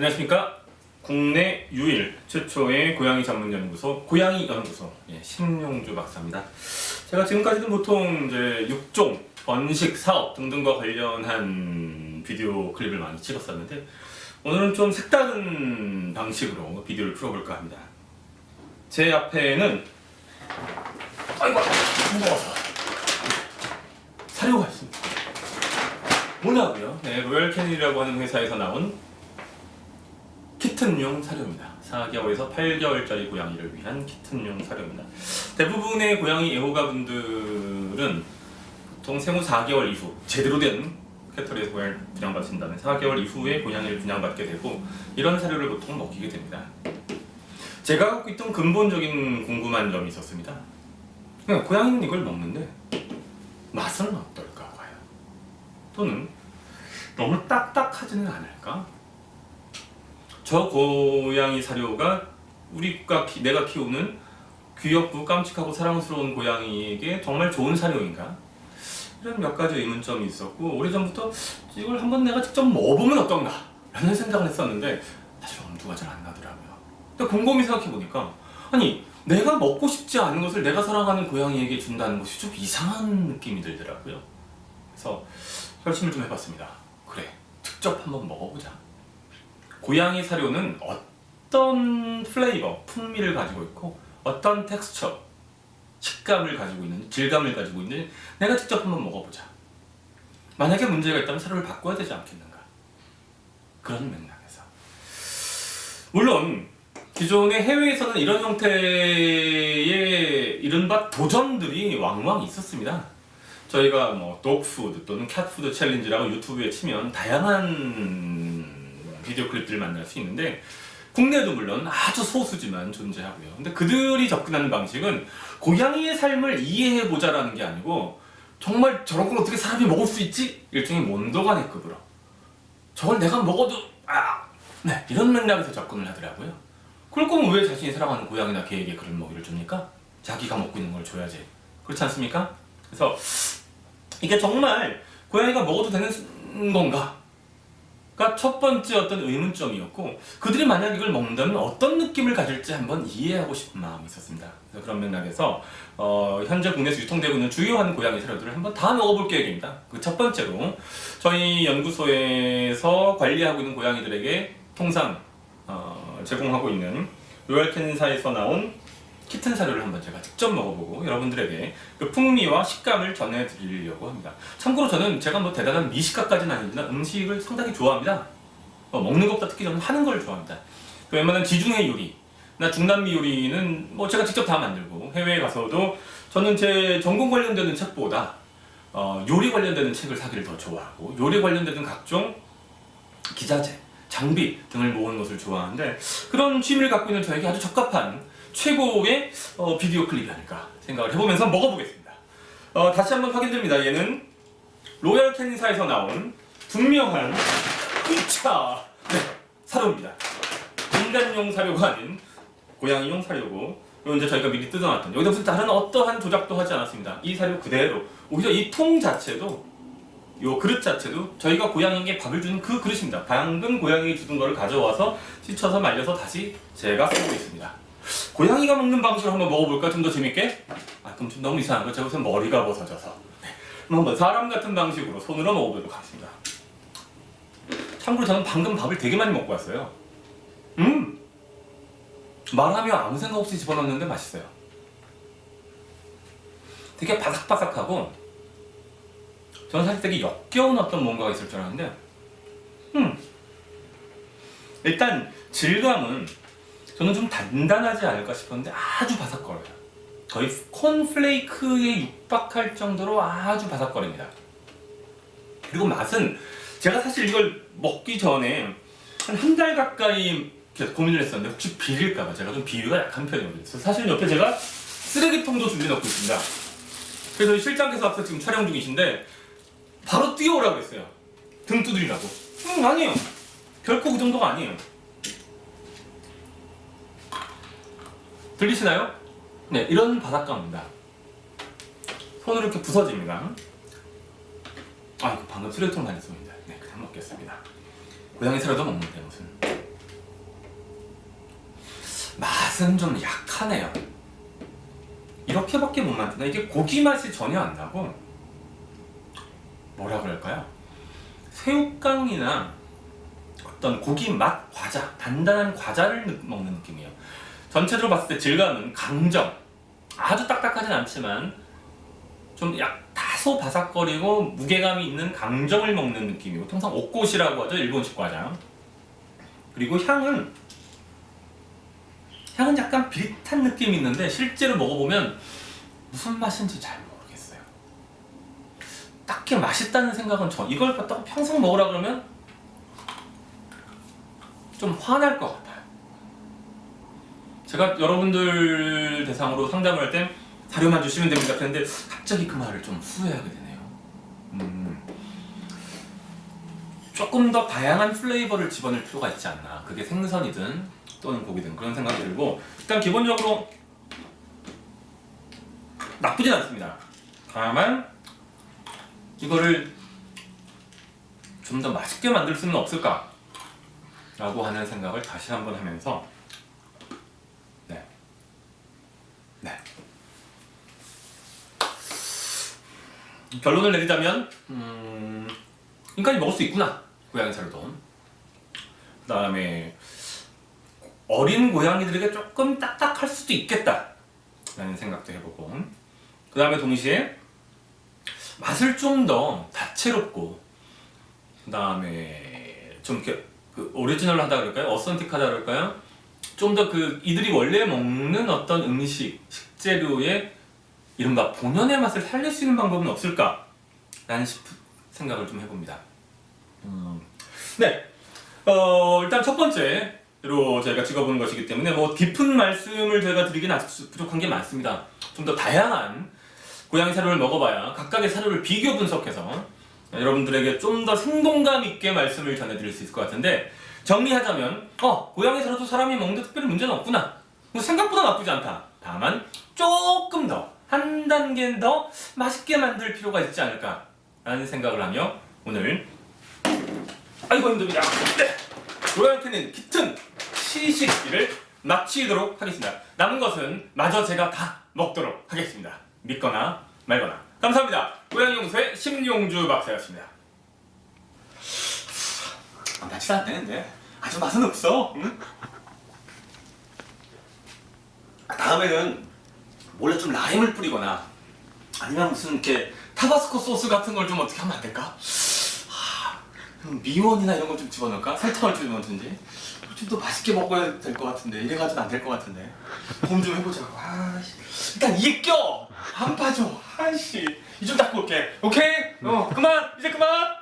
안녕하십니까. 국내 유일 최초의 고양이 전문 연구소 고양이 연구소 신용주 박사입니다. 제가 지금까지도 보통 이제 육종, 번식, 사업 등등과 관련한 비디오 클립을 많이 찍었었는데 오늘은 좀 색다른 방식으로 비디오를 풀어볼까 합니다. 제 앞에는 아이고 무거워서 사료가 있습니다. 뭐냐고요? 로열 캐닌이라고 하는 회사에서 나온 키튼용 사료입니다. 4개월에서 8개월짜리 고양이를 위한 키튼용 사료입니다. 대부분의 고양이 애호가분들은 보통 생후 4개월 이후 제대로 된 캐터리에서 고양이를 분양받으신다면 4개월 이후에 고양이를 분양받게 되고 이런 사료를 보통 먹이게 됩니다. 제가 갖고 있던 근본적인 궁금한 점이 있었습니다. 고양이는 이걸 먹는데 맛은 어떨까 과연? 또는 너무 딱딱하지는 않을까? 저 고양이 사료가 내가 키우는 귀엽고 깜찍하고 사랑스러운 고양이에게 정말 좋은 사료인가? 이런 몇 가지 의문점이 있었고 오래전부터 이걸 한번 내가 직접 먹어보면 어떤가? 라는 생각을 했었는데 사실 엄두가 잘 안 나더라고요. 근데 곰곰이 생각해보니까 아니 내가 먹고 싶지 않은 것을 내가 사랑하는 고양이에게 준다는 것이 좀 이상한 느낌이 들더라고요. 그래서 결심을 좀 해봤습니다. 그래, 직접 한번 먹어보자. 고양이 사료는 어떤 플레이버, 풍미를 가지고 있고 어떤 텍스처, 식감을 가지고 있는, 질감을 가지고 있는 내가 직접 한번 먹어보자. 만약에 문제가 있다면 사료를 바꿔야 되지 않겠는가? 그런 맥락에서 물론 기존의 해외에서는 이런 형태의 이른바 도전들이 왕왕 있었습니다. 저희가 뭐 독푸드 또는 캣푸드 챌린지라고 유튜브에 치면 다양한 비디오 클립들을 만날 수 있는데 국내도 물론 아주 소수지만 존재하고요. 근데 그들이 접근하는 방식은 고양이의 삶을 이해해보자라는 게 아니고 정말 저런 걸 어떻게 사람이 먹을 수 있지? 일종의 몬도가네급으로 저걸 내가 먹어도 이런 맥락에서 접근을 하더라고요. 그럴 거면 왜 자신이 사랑하는 고양이나 개에게 그런 먹이를 줍니까? 자기가 먹고 있는 걸 줘야지. 그렇지 않습니까? 그래서 이게 정말 고양이가 먹어도 되는 건가? 가 첫 번째 어떤 의문점이었고 그들이 만약 이걸 먹는다면 어떤 느낌을 가질지 한번 이해하고 싶은 마음이 있었습니다. 그래서 그런 맥락에서 현재 국내에서 유통되고 있는 주요한 고양이 사료들을 한번 다 먹어볼 계획입니다. 그 첫 번째로 저희 연구소에서 관리하고 있는 고양이들에게 통상 제공하고 있는 로열 캐닌사에서 나온 키튼 사료를 한번 제가 직접 먹어보고 여러분들에게 그 풍미와 식감을 전해드리려고 합니다. 참고로 저는 제가 뭐 대단한 미식가까지는 아니지만 음식을 상당히 좋아합니다. 먹는 것보다 특히 저는 하는 걸 좋아합니다. 웬만한 지중해 요리나 중남미 요리는 뭐 제가 직접 다 만들고 해외에 가서도 저는 제 전공 관련되는 책보다 요리 관련되는 책을 사기를 더 좋아하고 요리 관련되는 각종 기자재, 장비 등을 모으는 것을 좋아하는데 그런 취미를 갖고 있는 저에게 아주 적합한 최고의 비디오 클립이 아닐까 생각을 해보면서 먹어보겠습니다. 다시 한번 확인됩니다. 얘는 로열 캐닌사에서 나온 분명한 사료입니다. 인간용 사료가 아닌 고양이용 사료고 이건 이제 저희가 미리 뜯어놨던 여기다 무슨 다른 어떠한 조작도 하지 않았습니다. 이 사료 그대로 오히려 이 통 자체도 요 그릇 자체도 저희가 고양이에게 밥을 주는 그 그릇입니다. 방금 고양이에 주던 거를 가져와서 씻어서 말려서 다시 제가 쓰고 있습니다. 고양이가 먹는 방식으로 한번 먹어볼까? 좀 더 재밌게? 그럼 좀 너무 이상한 거. 제가 우선 머리가 벗어져서 그럼 한번 사람 같은 방식으로 손으로 먹어보도록 하겠습니다. 참고로 저는 방금 밥을 되게 많이 먹고 왔어요. 말하며 아무 생각 없이 집어넣는데 맛있어요. 되게 바삭바삭하고 저는 사실 되게 역겨운 어떤 뭔가가 있을 줄 알았는데 일단 질감은 저는 좀 단단하지 않을까 싶었는데 아주 바삭거려요. 거의 콘플레이크에 육박할 정도로 아주 바삭거립니다. 그리고 맛은 제가 사실 이걸 먹기 전에 한 달 가까이 고민을 했었는데 혹시 비릴까봐 제가 좀 비위가 약한 편이거든요. 사실 옆에 제가 쓰레기통도 준비해놓고 있습니다. 그래서 실장께서 앞서 지금 촬영 중이신데 바로 뛰어오라고 했어요. 등 두드리라고. 아니에요. 결코 그 정도가 아니에요. 들리시나요? 네, 이런 바삭감입니다. 손으로 이렇게 부서집니다. 방금 쓰레기통 다녔습니다. 네, 그냥 먹겠습니다. 고양이 사료도 먹는데 무슨 맛은 좀 약하네요. 이렇게밖에 못 만드나? 이게 고기 맛이 전혀 안 나고 뭐라 그럴까요? 새우깡이나 어떤 고기 맛 과자, 단단한 과자를 먹는 느낌이에요. 전체적으로 봤을 때 질감은 강정, 아주 딱딱하진 않지만 좀 다소 바삭거리고 무게감이 있는 강정을 먹는 느낌이고, 통상 옥고시라고 하죠, 일본식 과자. 그리고 향은 약간 비릿한 느낌이 있는데 실제로 먹어보면 무슨 맛인지 잘 모르겠어요. 딱히 맛있다는 생각은 이걸 갖다가 평생 먹으라 그러면 좀 화날 것 같아요. 제가 여러분들 대상으로 상담을 할 때 사료만 주시면 됩니다 그런데 갑자기 그 말을 좀 후회하게 되네요. 조금 더 다양한 플레이버를 집어넣을 필요가 있지 않나. 그게 생선이든 또는 고기든 그런 생각이 들고, 일단 기본적으로 나쁘진 않습니다. 다만 이거를 좀 더 맛있게 만들 수는 없을까 라고 하는 생각을 다시 한번 하면서 결론을 내리자면 인간이 먹을 수 있구나, 고양이 사료도. 그 다음에 어린 고양이들에게 조금 딱딱할 수도 있겠다 라는 생각도 해보고, 그 다음에 동시에 맛을 좀 더 다채롭고, 그 다음에 좀 이렇게 오리지널 하다 그럴까요? 어선틱하다 그럴까요? 좀 더 이들이 원래 먹는 어떤 식재료의 이른바 본연의 맛을 살릴 수 있는 방법은 없을까? 라는 생각을 좀 해봅니다. 네, 일단 첫 번째로 저희가 찍어보는 것이기 때문에 깊은 말씀을 저희가 드리긴 아직 부족한 게 많습니다. 좀 더 다양한 고양이 사료를 먹어봐야 각각의 사료를 비교 분석해서 여러분들에게 좀 더 생동감 있게 말씀을 전해드릴 수 있을 것 같은데, 정리하자면 고양이 사료도 사람이 먹는데 특별히 문제는 없구나, 생각보다 나쁘지 않다. 다만 조금 더 한 단계 더 맛있게 만들 필요가 있지 않을까 라는 생각을 하며 오늘 아이고 힘듭니다. 네, 고양이한테는 깃튼 시식기를 마치도록 하겠습니다. 남은 것은 마저 제가 다 먹도록 하겠습니다. 믿거나 말거나. 감사합니다. 고양이 용서의 심용주 박사였습니다. 맛이 안 되는데 아주 맛은 없어. 응? 다음에는 몰래 좀 라임을 뿌리거나 아니면 무슨 이렇게 타바스코 소스 같은 걸 좀 어떻게 하면 안 될까? 미원이나 이런 걸 좀 집어넣을까? 설탕을 좀 넣든지 좀 더 맛있게 먹어야 될 것 같은데, 이래가지고는 안 될 것 같은데. 고민 좀 해보자고. 일단 이게 껴! 안 빠져. 이 좀 닦고 올게. 오케이? 그만! 이제 그만!